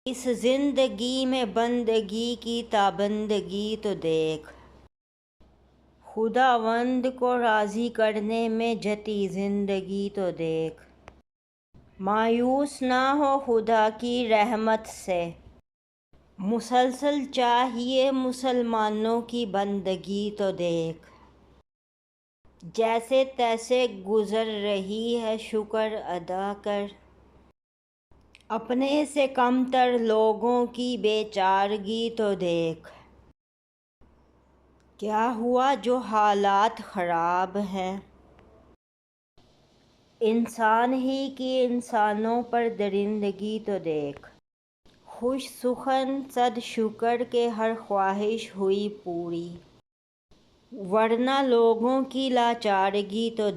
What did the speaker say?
इस जिंदगी में बंदगी की ताबंदगी तो देख, खुदावंद को राज़ी करने में जती जिंदगी तो देख। मायूस ना हो खुदा की रहमत से, मुसलसल चाहिए मुसलमानों की बंदगी तो देख। जैसे तैसे गुजर रही है शुक्र अदा कर, अपने से कमतर लोगों की बेचारगी तो देख। क्या हुआ जो हालात ख़राब हैं, इंसान ही की इंसानों पर दरिंदगी तो देख। खुश सुखन सद शुक्र के हर ख्वाहिश हुई पूरी, वरना लोगों की लाचारगी तो